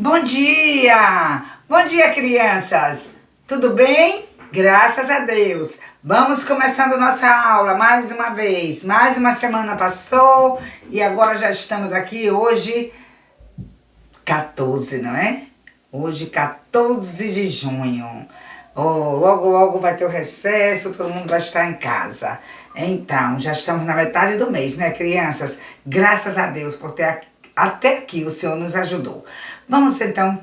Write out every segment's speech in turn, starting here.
Bom dia! Bom dia, crianças! Tudo bem? Graças a Deus! Vamos começando nossa aula mais uma vez. Mais uma semana passou e agora já estamos aqui hoje, 14, não é? Hoje, 14 de junho. Logo vai ter o recesso, todo mundo vai estar em casa. Então, já estamos na metade do mês, né, crianças? Graças a Deus por ter até aqui o Senhor nos ajudou. Vamos então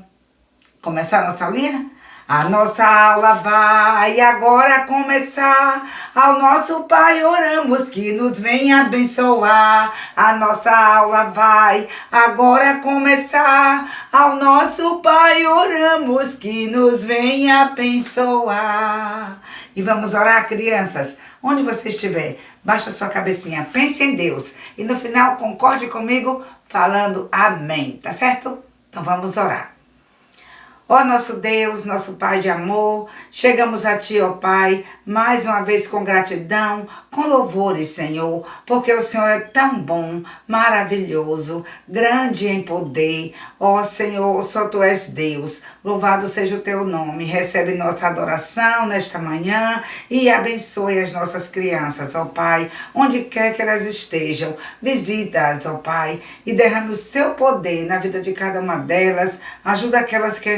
começar a nossa aulinha? A nossa aula vai agora começar. Ao nosso Pai oramos que nos venha abençoar. A nossa aula vai agora começar. Ao nosso Pai oramos que nos venha abençoar. E vamos orar, crianças? Onde você estiver, baixa sua cabecinha, pense em Deus. E no final concorde comigo falando amém, tá certo? Então vamos orar. Ó nosso Deus, nosso Pai de amor, chegamos a Ti, ó Pai, mais uma vez com gratidão, com louvores, Senhor, porque o Senhor é tão bom, maravilhoso, grande em poder. Ó Senhor, só Tu és Deus, louvado seja o Teu nome. Recebe nossa adoração nesta manhã e abençoe as nossas crianças, ó Pai, onde quer que elas estejam. Visita-as, ó Pai, e derrame o Seu poder na vida de cada uma delas. Ajuda aquelas que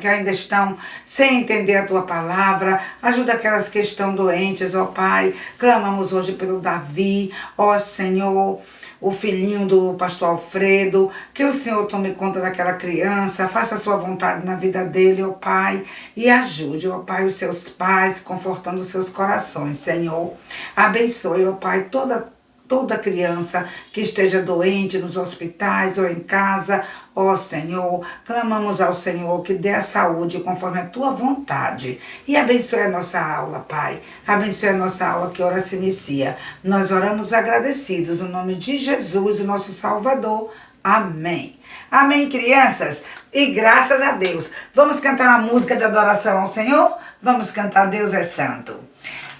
ainda estão sem entender a Tua palavra. Ajuda aquelas que estão doentes, ó Pai. Clamamos hoje pelo Davi, ó Senhor, o filhinho do pastor Alfredo, que o Senhor tome conta daquela criança, faça a sua vontade na vida dele, ó Pai, e ajude, ó Pai, os seus pais, confortando os seus corações, Senhor. Abençoe, ó Pai, toda criança que esteja doente nos hospitais ou em casa, ó Senhor, clamamos ao Senhor que dê a saúde conforme a Tua vontade. E abençoe a nossa aula, Pai. Abençoe a nossa aula que ora se inicia. Nós oramos agradecidos no nome de Jesus, o nosso Salvador. Amém. Amém, crianças? E graças a Deus. Vamos cantar uma música de adoração ao Senhor? Vamos cantar Deus é Santo.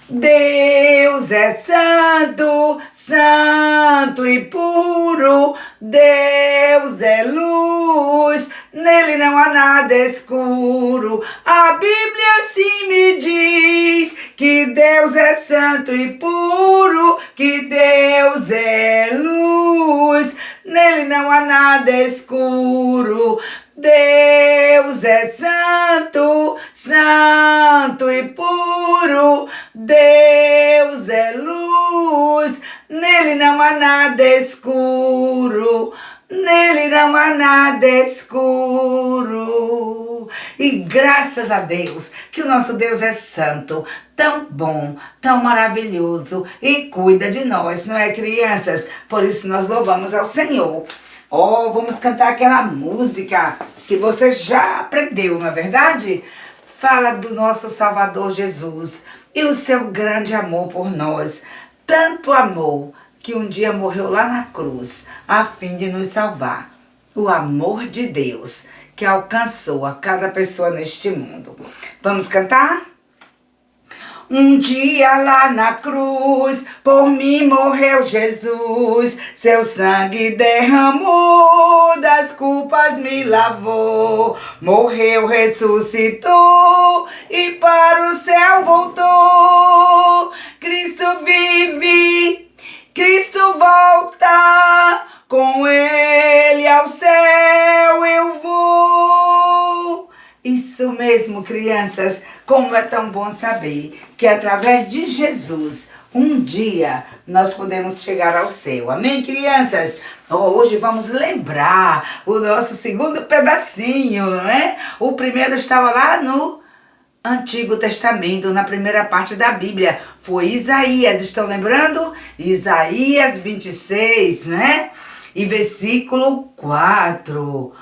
Deus é santo, santo e puro, Deus é luz, nele não há nada escuro. A Bíblia assim me diz que Deus é santo e puro, que Deus é luz, nele não há nada escuro. Deus é santo, santo e puro, Deus é luz, nele não há nada escuro, nele não há nada escuro. E graças a Deus que o nosso Deus é santo, tão bom, tão maravilhoso e cuida de nós, não é, crianças? Por isso nós louvamos ao Senhor. Vamos cantar aquela música que você já aprendeu, não é verdade? Fala do nosso Salvador Jesus e o seu grande amor por nós. Tanto amor que um dia morreu lá na cruz a fim de nos salvar. O amor de Deus que alcançou a cada pessoa neste mundo. Vamos cantar? Um dia lá na cruz, por mim morreu Jesus, seu sangue derramou, das culpas me lavou, morreu, ressuscitou e para o céu voltou. Cristo vive, Cristo volta, com Ele ao céu eu vou. Isso mesmo, crianças, como é tão bom saber que através de Jesus, um dia nós podemos chegar ao céu. Amém, crianças? Hoje vamos lembrar o nosso segundo pedacinho, não é? O primeiro estava lá no Antigo Testamento, na primeira parte da Bíblia. Foi Isaías, estão lembrando? Isaías 26, né? E versículo 4.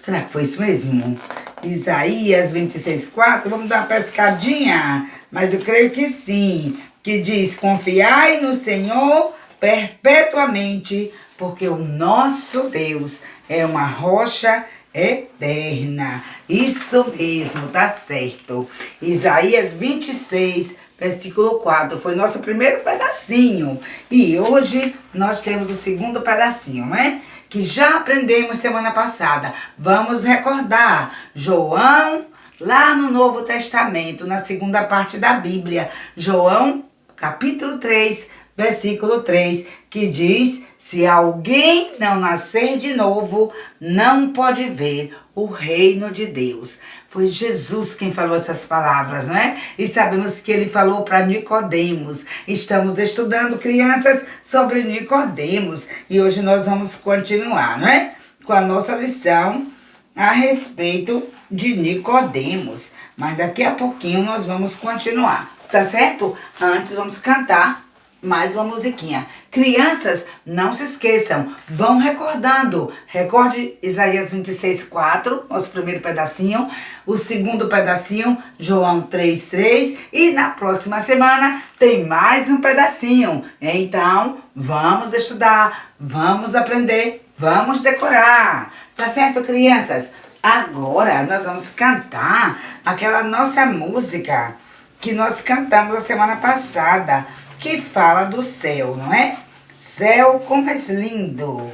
Será que foi isso mesmo? Isaías 26:4, vamos dar uma pescadinha, mas eu creio que sim, que diz: confiai no Senhor perpetuamente, porque o nosso Deus é uma rocha eterna. Isso mesmo, tá certo. Isaías 26, versículo 4, foi nosso primeiro pedacinho, e hoje nós temos o segundo pedacinho, né? que já aprendemos semana passada. Vamos recordar. João, lá no Novo Testamento, na segunda parte da Bíblia. João, capítulo 3, versículo 3, que diz: se alguém não nascer de novo, não pode ver o reino de Deus. Foi Jesus quem falou essas palavras, não é? E sabemos que ele falou para Nicodemos. Estamos estudando, crianças, sobre Nicodemos. E hoje nós vamos continuar, não é? Com a nossa lição a respeito de Nicodemos. Mas daqui a pouquinho nós vamos continuar, tá certo? Antes vamos cantar mais uma musiquinha. Crianças, não se esqueçam, vão recordando. Recorde Isaías 26:4, nosso primeiro pedacinho. O segundo pedacinho, João 3:3. E na próxima semana tem mais um pedacinho. Então, vamos estudar, vamos aprender, vamos decorar. Tá certo, crianças? Agora nós vamos cantar aquela nossa música que nós cantamos a semana passada, que fala do céu, não é? Céu como és lindo,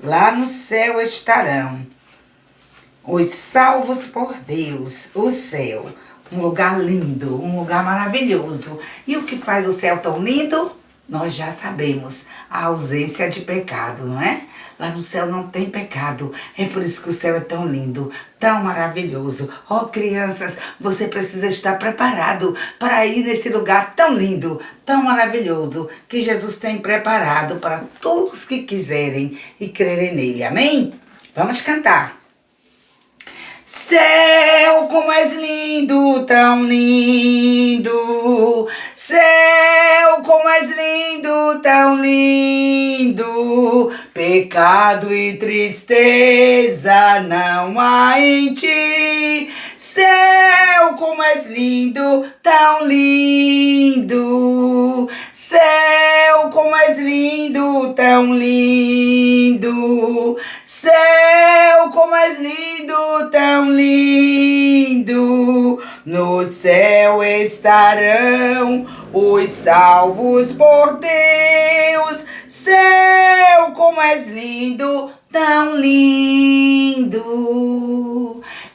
lá no céu estarão os salvos por Deus, o céu. Um lugar lindo, um lugar maravilhoso. E o que faz o céu tão lindo? Nós já sabemos, a ausência de pecado, não é? Lá no céu não tem pecado, é por isso que o céu é tão lindo, tão maravilhoso. Oh, crianças, você precisa estar preparado para ir nesse lugar tão lindo, tão maravilhoso, que Jesus tem preparado para todos que quiserem e crerem nele, amém? Vamos cantar. Céu, como és lindo, tão lindo. Céu, como és lindo, tão lindo. Pecado e tristeza não há em ti. Céu, como és lindo, tão lindo. Céu, como és lindo, tão lindo. Céu, como és lindo, tão lindo. No céu estarão os salvos por Deus. Céu, como és lindo, tão lindo.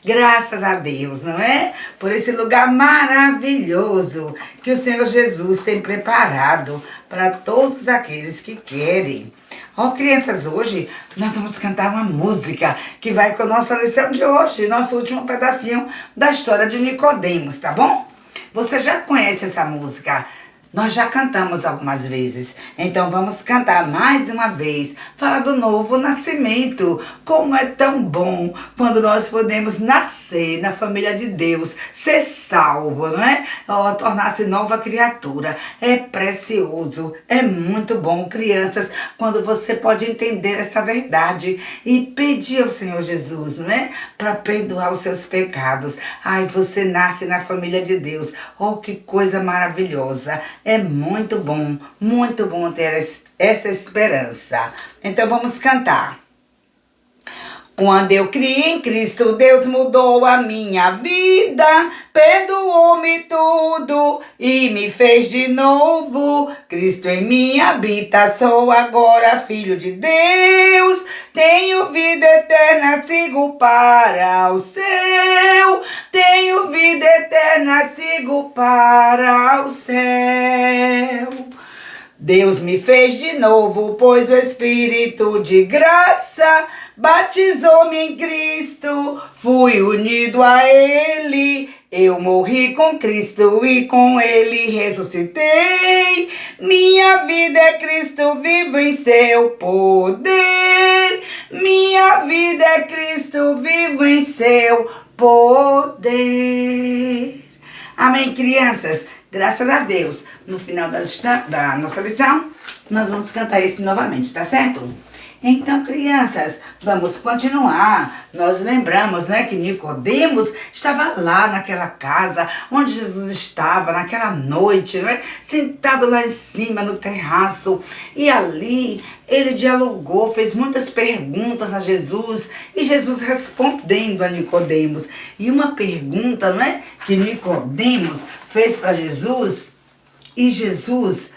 Graças a Deus, não é? Por esse lugar maravilhoso que o Senhor Jesus tem preparado para todos aqueles que querem. Ó, crianças, hoje nós vamos cantar uma música que vai com a nossa lição de hoje, nosso último pedacinho da história de Nicodemos, tá bom? Você já conhece essa música? Nós já cantamos algumas vezes, então vamos cantar mais uma vez. Fala do novo nascimento, como é tão bom quando nós podemos nascer na família de Deus, ser salvo, não é? Tornar-se nova criatura, é precioso, é muito bom, crianças, quando você pode entender essa verdade e pedir ao Senhor Jesus, não é? Para perdoar os seus pecados. Ai, você nasce na família de Deus, oh, que coisa maravilhosa. É muito bom ter essa esperança. Então vamos cantar. Quando eu criei em Cristo, Deus mudou a minha vida, perdoou-me tudo e me fez de novo. Cristo em mim habita, sou agora filho de Deus. Tenho vida eterna, sigo para o céu. Tenho vida eterna, sigo para o céu. Deus me fez de novo, pois o Espírito de graça batizou-me em Cristo. Fui unido a Ele, eu morri com Cristo e com Ele ressuscitei. Minha vida é Cristo vivo em seu poder. Minha vida é Cristo vivo em seu poder. Amém, crianças? Graças a Deus. No final da nossa lição, nós vamos cantar isso novamente, tá certo? Então, crianças, vamos continuar. Nós lembramos, né, que Nicodemos estava lá naquela casa onde Jesus estava, naquela noite, né, sentado lá em cima no terraço. E ali ele dialogou, fez muitas perguntas a Jesus e Jesus respondendo a Nicodemos. E uma pergunta, não é, que Nicodemos fez para Jesus e Jesus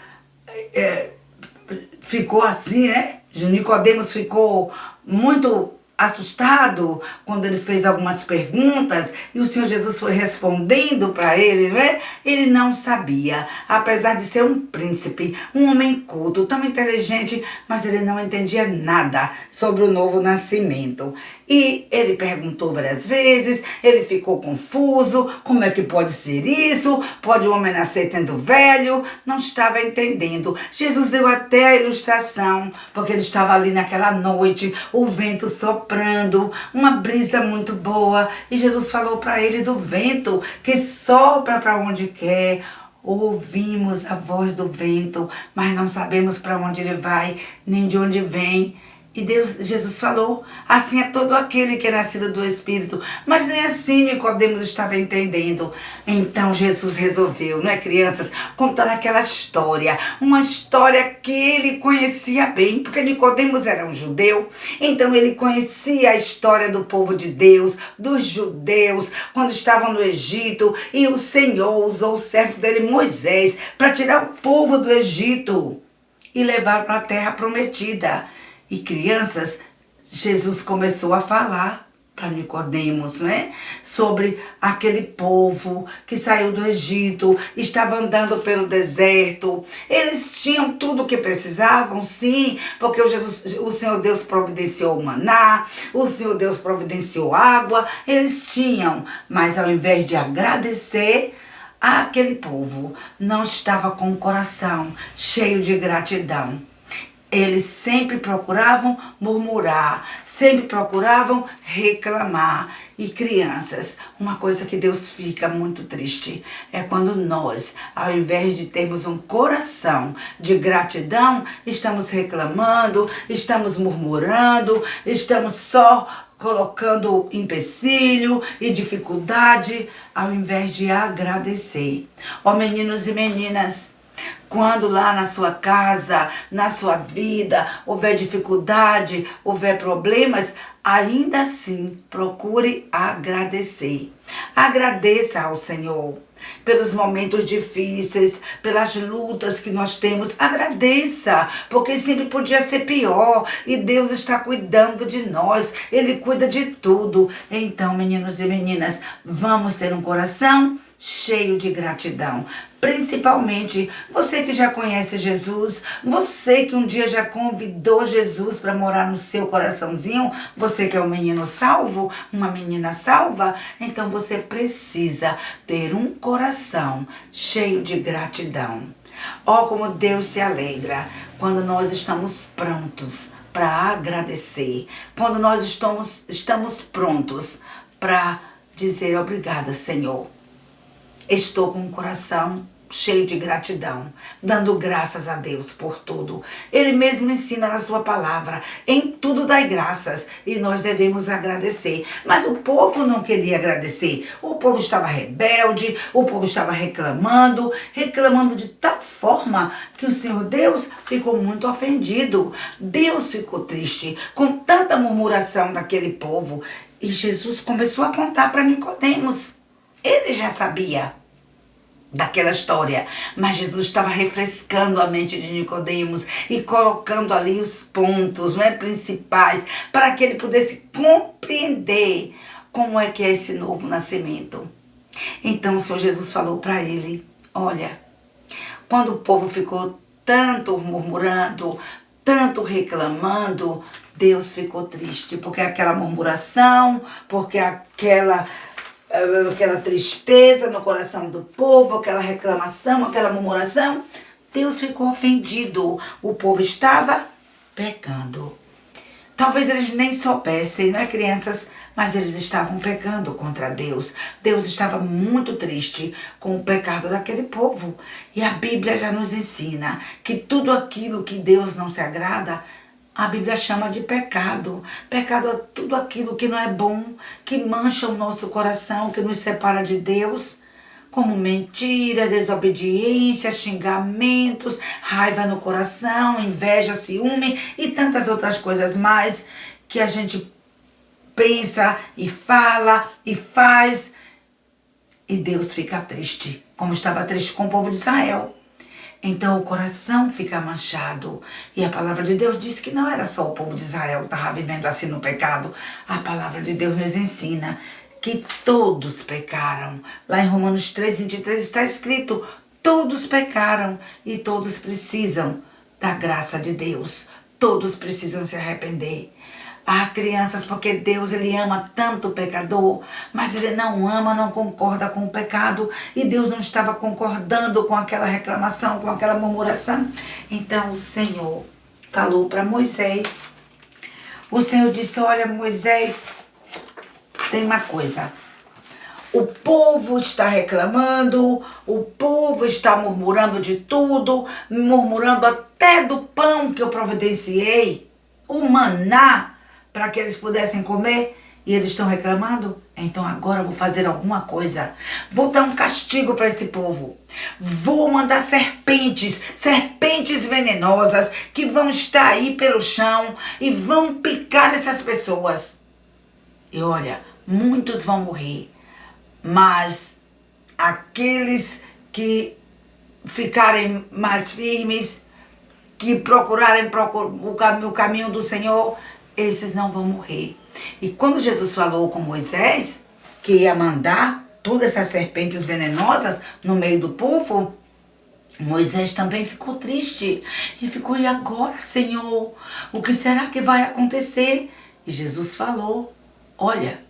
ficou assim, né? Nicodemos ficou muito assustado quando ele fez algumas perguntas e o Senhor Jesus foi respondendo para ele, não é? Ele não sabia, apesar de ser um príncipe, um homem culto, tão inteligente, mas ele não entendia nada sobre o novo nascimento. E ele perguntou várias vezes, ele ficou confuso, como é que pode ser isso? Pode o homem nascer tendo velho? Não estava entendendo. Jesus deu até a ilustração, porque ele estava ali naquela noite, o vento soprando, uma brisa muito boa, e Jesus falou para ele do vento que sopra para onde quer. Ouvimos a voz do vento, mas não sabemos para onde ele vai, nem de onde vem. E Jesus falou, assim é todo aquele que é nascido do Espírito. Mas nem assim Nicodemos estava entendendo. Então Jesus resolveu, não é, crianças, contar aquela história. Uma história que ele conhecia bem, porque Nicodemos era um judeu. Então ele conhecia a história do povo de Deus, dos judeus, quando estavam no Egito. E o Senhor usou o servo dele, Moisés, para tirar o povo do Egito e levar para a terra prometida. E crianças, Jesus começou a falar para Nicodemos, né? Sobre aquele povo que saiu do Egito, estava andando pelo deserto. Eles tinham tudo o que precisavam, sim, porque o Senhor Deus providenciou o maná, o Senhor Deus providenciou água, eles tinham, mas ao invés de agradecer, aquele povo não estava com o coração cheio de gratidão. Eles sempre procuravam murmurar, sempre procuravam reclamar. E crianças, uma coisa que Deus fica muito triste é quando nós, ao invés de termos um coração de gratidão, estamos reclamando, estamos murmurando, estamos só colocando empecilho e dificuldade, ao invés de agradecer. Ó meninos e meninas, quando lá na sua casa, na sua vida, houver dificuldade, houver problemas, ainda assim procure agradecer. Agradeça ao Senhor pelos momentos difíceis, pelas lutas que nós temos. Agradeça, porque sempre podia ser pior e Deus está cuidando de nós. Ele cuida de tudo. Então, meninos e meninas, vamos ter um coração cheio de gratidão. Principalmente você que já conhece Jesus, você que um dia já convidou Jesus para morar no seu coraçãozinho, você que é um menino salvo, uma menina salva, então você precisa ter um coração cheio de gratidão. Ó, como Deus se alegra quando nós estamos prontos para agradecer, quando nós estamos prontos para dizer obrigada, Senhor. Estou com o coração cheio de gratidão, dando graças a Deus por tudo. Ele mesmo ensina na sua palavra, em tudo dai graças, e nós devemos agradecer. Mas o povo não queria agradecer. O povo estava rebelde, o povo estava reclamando de tal forma que o Senhor Deus ficou muito ofendido. Deus ficou triste com tanta murmuração daquele povo. E Jesus começou a contar para Nicodemos. Ele já sabia daquela história, mas Jesus estava refrescando a mente de Nicodemos e colocando ali os pontos, não é, principais, para que ele pudesse compreender como é que é esse novo nascimento. Então o Senhor Jesus falou para ele, olha, quando o povo ficou tanto murmurando, tanto reclamando, Deus ficou triste, porque aquela murmuração, porque aquela tristeza no coração do povo, aquela reclamação, aquela murmuração, Deus ficou ofendido. O povo estava pecando. Talvez eles nem soubessem, não é, crianças? Mas eles estavam pecando contra Deus. Deus estava muito triste com o pecado daquele povo. E a Bíblia já nos ensina que tudo aquilo que Deus não se agrada, a Bíblia chama de pecado. Pecado é tudo aquilo que não é bom, que mancha o nosso coração, que nos separa de Deus, como mentira, desobediência, xingamentos, raiva no coração, inveja, ciúme e tantas outras coisas mais que a gente pensa e fala e faz. E Deus fica triste, como estava triste com o povo de Israel. Então o coração fica manchado. E a palavra de Deus diz que não era só o povo de Israel que estava vivendo assim no pecado. A palavra de Deus nos ensina que todos pecaram. Lá em Romanos 3:23 está escrito: todos pecaram e todos precisam da graça de Deus. Todos precisam se arrepender. Ah, crianças, porque Deus, Ele ama tanto o pecador, mas Ele não ama, não concorda com o pecado. E Deus não estava concordando com aquela reclamação, com aquela murmuração. Então o Senhor falou para Moisés. O Senhor disse: olha, Moisés, tem uma coisa. O povo está reclamando, o povo está murmurando de tudo, murmurando até do pão que eu providenciei, o maná, para que eles pudessem comer, e eles estão reclamando. Então agora eu vou fazer alguma coisa. Vou dar um castigo para esse povo. Vou mandar serpentes venenosas, que vão estar aí pelo chão e vão picar essas pessoas. E olha, muitos vão morrer, mas aqueles que ficarem mais firmes, que procurarem o caminho do Senhor, esses não vão morrer. E quando Jesus falou com Moisés que ia mandar todas essas serpentes venenosas no meio do povo, Moisés também ficou triste. E ficou: e agora, Senhor? O que será que vai acontecer? E Jesus falou: olha,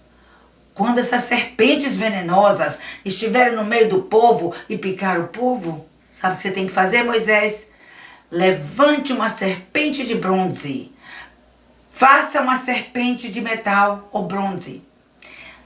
quando essas serpentes venenosas estiverem no meio do povo e picar o povo, sabe o que você tem que fazer, Moisés? Levante uma serpente de bronze. Faça uma serpente de metal ou bronze.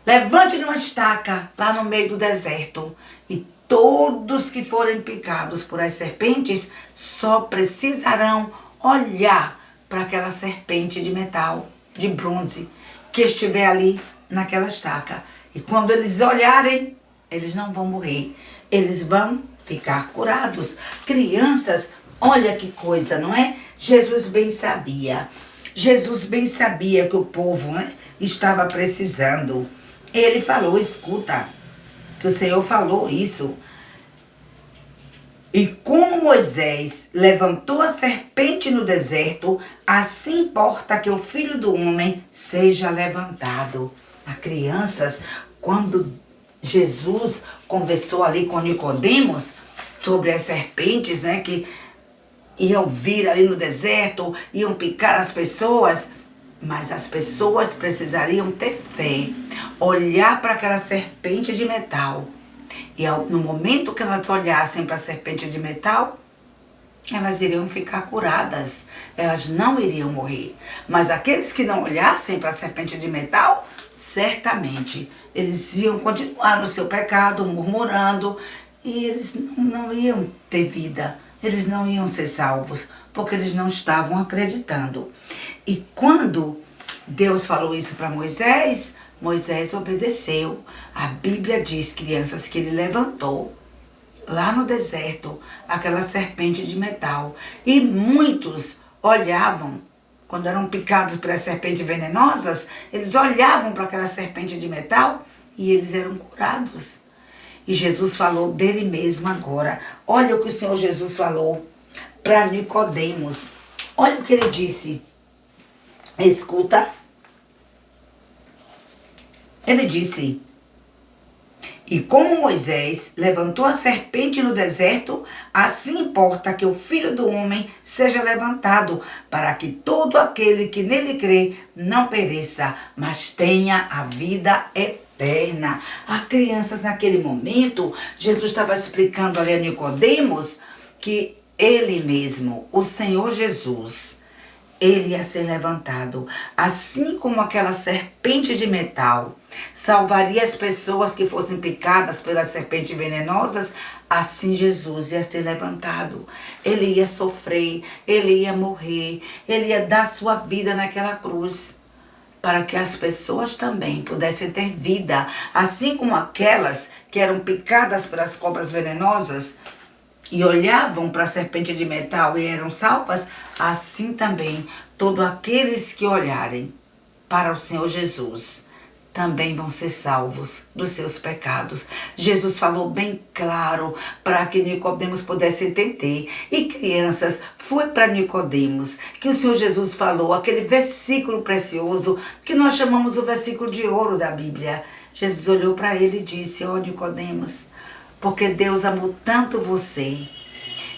Levante numa estaca lá no meio do deserto. E todos que forem picados por as serpentes só precisarão olhar para aquela serpente de metal, de bronze, que estiver ali naquela estaca. E quando eles olharem, eles não vão morrer. Eles vão ficar curados. Crianças, olha que coisa, não é? Jesus bem sabia. Jesus bem sabia que o povo, né, estava precisando. Ele falou: escuta, que o Senhor falou isso. E como Moisés levantou a serpente no deserto, assim importa que o Filho do Homem seja levantado. As crianças, quando Jesus conversou ali com Nicodemos sobre as serpentes, né, que iam vir ali no deserto, iam picar as pessoas, mas as pessoas precisariam ter fé, olhar para aquela serpente de metal. E no momento que elas olhassem para a serpente de metal, elas iriam ficar curadas, elas não iriam morrer. Mas aqueles que não olhassem para a serpente de metal, certamente eles iam continuar no seu pecado, murmurando, e eles não iam ter vida. Eles não iam ser salvos, porque eles não estavam acreditando. E quando Deus falou isso para Moisés, Moisés obedeceu. A Bíblia diz, crianças, que ele levantou lá no deserto aquela serpente de metal. E muitos olhavam, quando eram picados pelas serpentes venenosas, eles olhavam para aquela serpente de metal e eles eram curados. E Jesus falou dele mesmo agora. Olha o que o Senhor Jesus falou para Nicodemos. Olha o que ele disse. Escuta. Ele disse: e como Moisés levantou a serpente no deserto, assim importa que o Filho do Homem seja levantado, para que todo aquele que nele crê não pereça, mas tenha a vida eterna. As crianças, naquele momento, Jesus estava explicando ali a Nicodemos que ele mesmo, o Senhor Jesus, ele ia ser levantado, assim como aquela serpente de metal salvaria as pessoas que fossem picadas pelas serpentes venenosas, assim Jesus ia ser levantado. Ele ia sofrer, ele ia morrer, ele ia dar sua vida naquela cruz, para que as pessoas também pudessem ter vida, assim como aquelas que eram picadas pelas cobras venenosas e olhavam para a serpente de metal e eram salvas, assim também todos aqueles que olharem para o Senhor Jesus também vão ser salvos dos seus pecados. Jesus falou bem claro para que Nicodemos pudesse entender. E crianças, foi para Nicodemos que o Senhor Jesus falou aquele versículo precioso que nós chamamos o versículo de ouro da Bíblia. Jesus olhou para ele e disse: ó Nicodemos, porque Deus amou tanto você,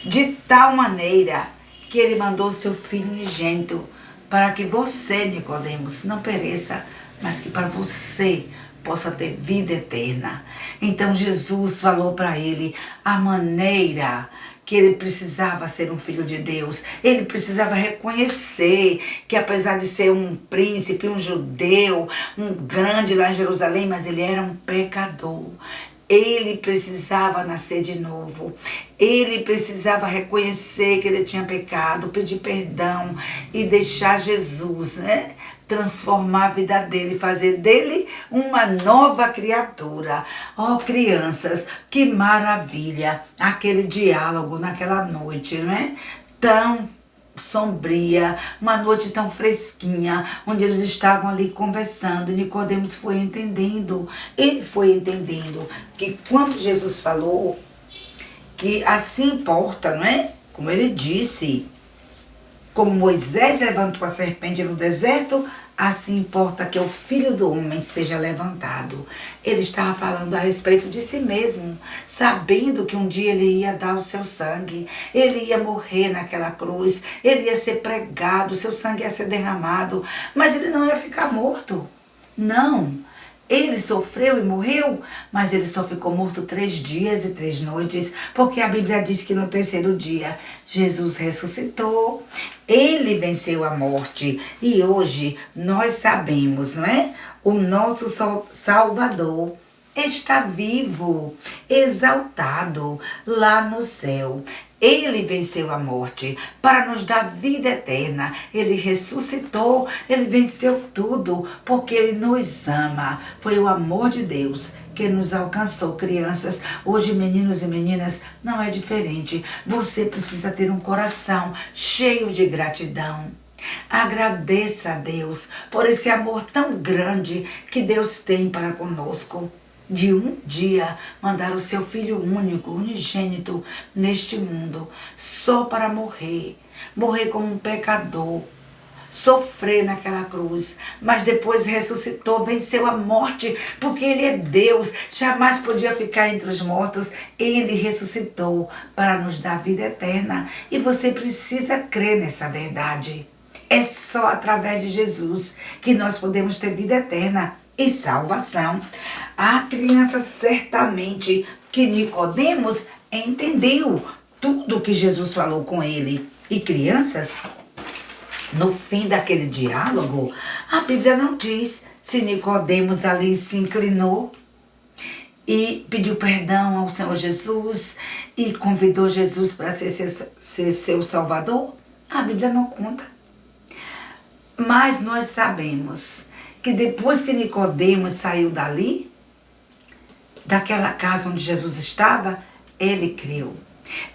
de tal maneira que ele mandou seu Filho unigênito, para que você, Nicodemos, não pereça, mas que para você possa ter vida eterna. Então Jesus falou para ele a maneira que ele precisava ser um filho de Deus. Ele precisava reconhecer que, apesar de ser um príncipe, um judeu, um grande lá em Jerusalém, mas ele era um pecador. Ele precisava nascer de novo. Ele precisava reconhecer que ele tinha pecado, pedir perdão e deixar Jesus, transformar a vida dele, fazer dele uma nova criatura. Oh, crianças, que maravilha aquele diálogo naquela noite, não é? Tão sombria, uma noite tão fresquinha, onde eles estavam ali conversando. E Nicodemos foi entendendo, ele foi entendendo que quando Jesus falou que assim importa, não é? Como ele disse, como Moisés levantou a serpente no deserto, assim importa que o Filho do Homem seja levantado. Ele estava falando a respeito de si mesmo, sabendo que um dia ele ia dar o seu sangue, ele ia morrer naquela cruz, ele ia ser pregado, seu sangue ia ser derramado, mas ele não ia ficar morto. Não. Ele sofreu e morreu, mas ele só ficou morto 3 dias e 3 noites, porque a Bíblia diz que no 3º dia Jesus ressuscitou, ele venceu a morte e hoje nós sabemos, não é? O nosso Salvador está vivo, exaltado lá no céu. Ele venceu a morte para nos dar vida eterna. Ele ressuscitou, ele venceu tudo, porque ele nos ama. Foi o amor de Deus que nos alcançou. Crianças, hoje meninos e meninas, não é diferente. Você precisa ter um coração cheio de gratidão. Agradeça a Deus por esse amor tão grande que Deus tem para conosco. De um dia mandar o seu Filho único, unigênito, neste mundo, só para morrer como um pecador, sofrer naquela cruz, mas depois ressuscitou, venceu a morte, porque Ele é Deus, jamais podia ficar entre os mortos. Ele ressuscitou para nos dar vida eterna e você precisa crer nessa verdade. É só através de Jesus que nós podemos ter vida eterna e salvação. A criança, certamente que Nicodemos entendeu tudo que Jesus falou com ele. E crianças, no fim daquele diálogo, a Bíblia não diz se Nicodemos ali se inclinou e pediu perdão ao Senhor Jesus e convidou Jesus para ser seu Salvador. A Bíblia não conta. Mas nós sabemos que depois que Nicodemos saiu dali, daquela casa onde Jesus estava, ele creu.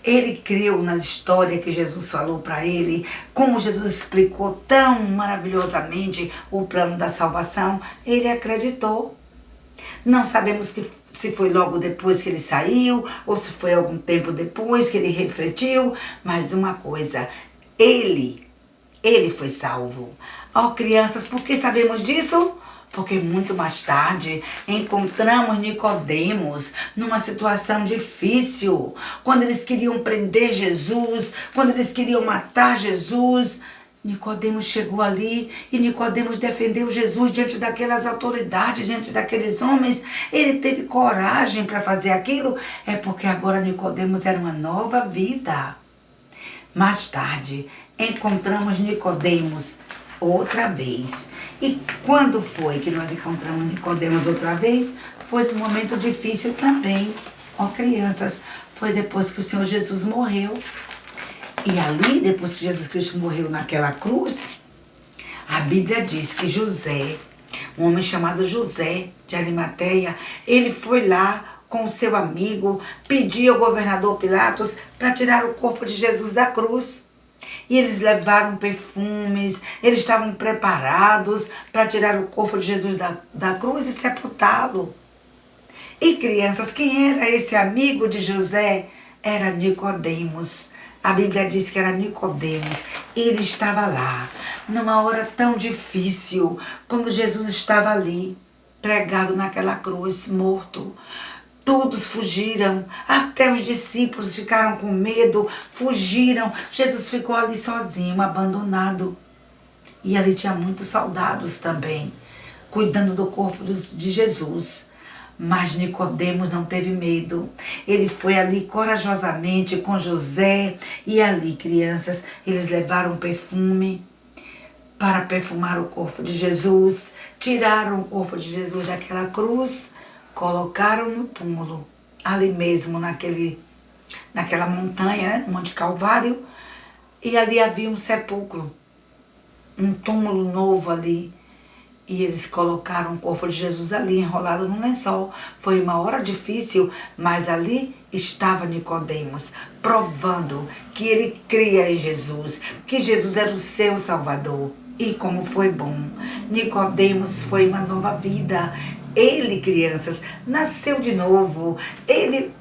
Ele creu na história que Jesus falou para ele, como Jesus explicou tão maravilhosamente o plano da salvação, ele acreditou. Não sabemos se foi logo depois que ele saiu, ou se foi algum tempo depois que ele refletiu, mas uma coisa, ele foi salvo. Ó, crianças, por que sabemos disso? Porque muito mais tarde encontramos Nicodemos numa situação difícil, quando eles queriam prender Jesus, quando eles queriam matar Jesus. Nicodemos chegou ali e Nicodemos defendeu Jesus diante daquelas autoridades, diante daqueles homens. Ele teve coragem para fazer aquilo, é porque agora Nicodemos era uma nova vida. Mais tarde encontramos Nicodemos outra vez. E quando foi que nós encontramos Nicodemos outra vez? Foi num momento difícil também. Ó, crianças, foi depois que o Senhor Jesus morreu. E ali, depois que Jesus Cristo morreu naquela cruz, a Bíblia diz que José, um homem chamado José de Arimateia, ele foi lá com o seu amigo, pediu ao governador Pilatos para tirar o corpo de Jesus da cruz. E eles levaram perfumes, eles estavam preparados para tirar o corpo de Jesus da cruz e sepultá-lo. E crianças, quem era esse amigo de José? Era Nicodemos. A Bíblia diz que era Nicodemos. Ele estava lá, numa hora tão difícil, como Jesus estava ali, pregado naquela cruz, morto. Todos fugiram, até os discípulos ficaram com medo, fugiram. Jesus ficou ali sozinho, abandonado. E ali tinha muitos soldados também, cuidando do corpo de Jesus. Mas Nicodemos não teve medo. Ele foi ali corajosamente com José. E ali, crianças, eles levaram perfume para perfumar o corpo de Jesus. Tiraram o corpo de Jesus daquela cruz, colocaram no túmulo, ali mesmo naquela montanha, né, Monte Calvário. E ali havia um sepulcro, um túmulo novo ali. E eles colocaram o corpo de Jesus ali, enrolado num lençol. Foi uma hora difícil, mas ali estava Nicodemos, provando que ele cria em Jesus, que Jesus era o seu Salvador. E como foi bom. Nicodemos foi uma nova vida. Ele, crianças, nasceu de novo. Ele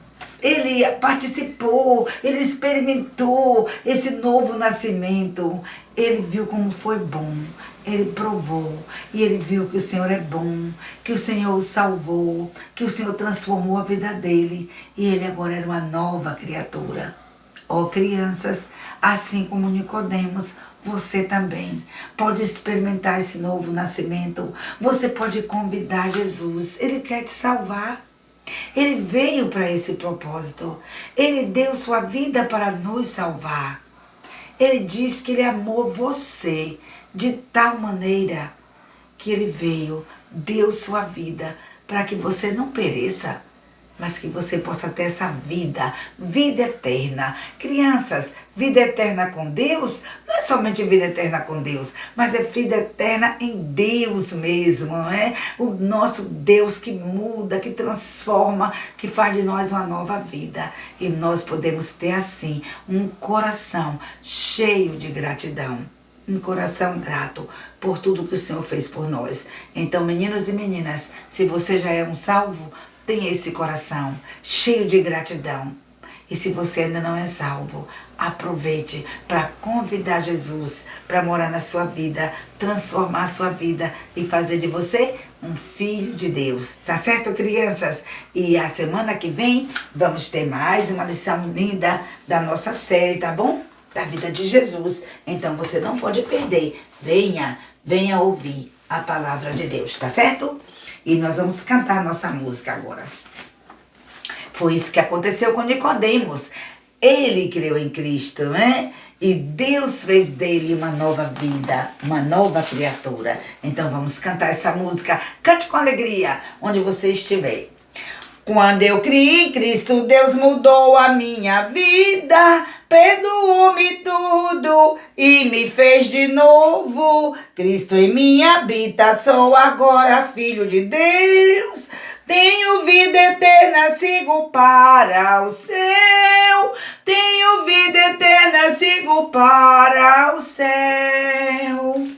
participou, ele experimentou esse novo nascimento. Ele viu como foi bom, ele provou e ele viu que o Senhor é bom, que o Senhor o salvou, que o Senhor transformou a vida dele e ele agora era uma nova criatura. Ó crianças, assim como Nicodemos, você também pode experimentar esse novo nascimento. Você pode convidar Jesus, ele quer te salvar. Ele veio para esse propósito. Ele deu sua vida para nos salvar. Ele diz que ele amou você de tal maneira que ele veio, deu sua vida para que você não pereça, mas que você possa ter essa vida eterna. Crianças, vida eterna com Deus não é somente vida eterna com Deus, mas é vida eterna em Deus mesmo, não é? O nosso Deus que muda, que transforma, que faz de nós uma nova vida. E nós podemos ter assim um coração cheio de gratidão. Um coração grato por tudo que o Senhor fez por nós. Então, meninos e meninas, se você já é um salvo, tenha esse coração cheio de gratidão. E se você ainda não é salvo, aproveite para convidar Jesus para morar na sua vida, transformar a sua vida e fazer de você um filho de Deus. Tá certo, crianças? E a semana que vem vamos ter mais uma lição linda da nossa série, tá bom? Da vida de Jesus. Então você não pode perder. Venha ouvir a palavra de Deus, tá certo? E nós vamos cantar nossa música agora. Foi isso que aconteceu com Nicodemos. Ele creu em Cristo, né? E Deus fez dele uma nova vida, uma nova criatura. Então vamos cantar essa música. Cante com alegria, onde você estiver. Quando eu criei em Cristo, Deus mudou a minha vida, perdoou-me tudo e me fez de novo. Cristo em mim habita, sou agora filho de Deus. Tenho vida eterna, sigo para o céu. Tenho vida eterna, sigo para o céu.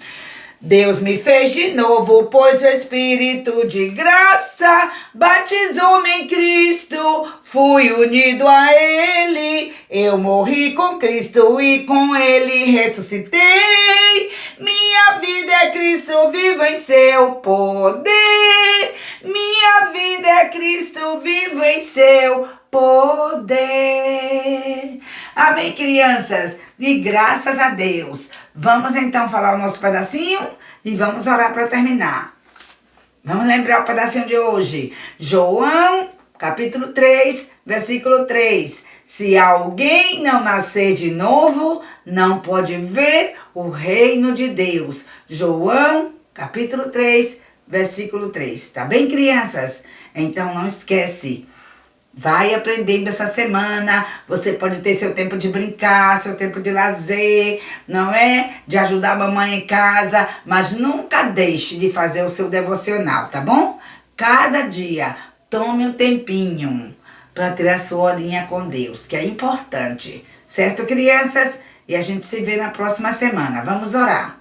Deus me fez de novo, pois o Espírito de graça batizou-me em Cristo. Fui unido a Ele, eu morri com Cristo e com Ele ressuscitei. Minha vida é Cristo, vivo em seu poder. Minha vida é Cristo, vivo em seu poder. Amém, crianças? E graças a Deus. Vamos então falar o nosso pedacinho e vamos orar para terminar. Vamos lembrar o pedacinho de hoje. João, capítulo 3, versículo 3. Se alguém não nascer de novo, não pode ver o reino de Deus. João, capítulo 3, versículo 3. Tá bem, crianças? Então não esquece. Vai aprendendo essa semana, você pode ter seu tempo de brincar, seu tempo de lazer, não é? De ajudar a mamãe em casa, mas nunca deixe de fazer o seu devocional, tá bom? Cada dia, tome um tempinho para ter a sua horinha com Deus, que é importante, certo, crianças? E a gente se vê na próxima semana. Vamos orar.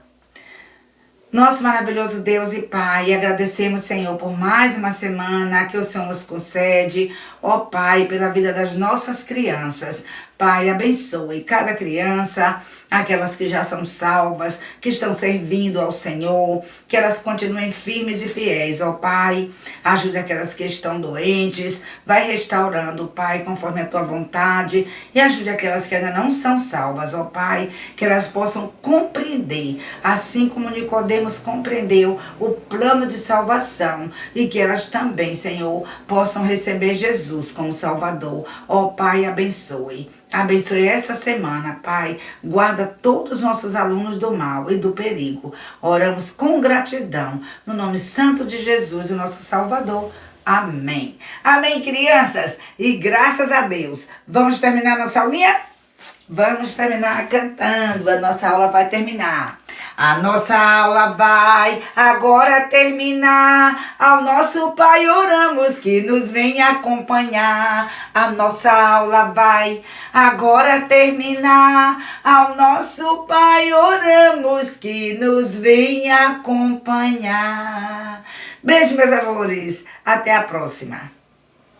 Nosso maravilhoso Deus e Pai, agradecemos, Senhor, por mais uma semana que o Senhor nos concede, ó Pai, pela vida das nossas crianças. Pai, abençoe cada criança, aquelas que já são salvas, que estão servindo ao Senhor, que elas continuem firmes e fiéis, ó Pai. Ajude aquelas que estão doentes, vai restaurando, Pai, conforme a Tua vontade, e ajude aquelas que ainda não são salvas, ó Pai, que elas possam compreender, assim como Nicodemos compreendeu o plano de salvação, e que elas também, Senhor, possam receber Jesus como Salvador. Ó Pai, abençoe. Abençoe essa semana, Pai. Guarda todos os nossos alunos do mal e do perigo. Oramos com gratidão, no nome santo de Jesus, o nosso Salvador. Amém. Amém, crianças. E graças a Deus. Vamos terminar nossa aulinha? Vamos terminar cantando. A nossa aula vai terminar. A nossa aula vai agora terminar. Ao nosso Pai oramos que nos venha acompanhar. A nossa aula vai agora terminar. Ao nosso Pai oramos que nos venha acompanhar. Beijo, meus amores. Até a próxima.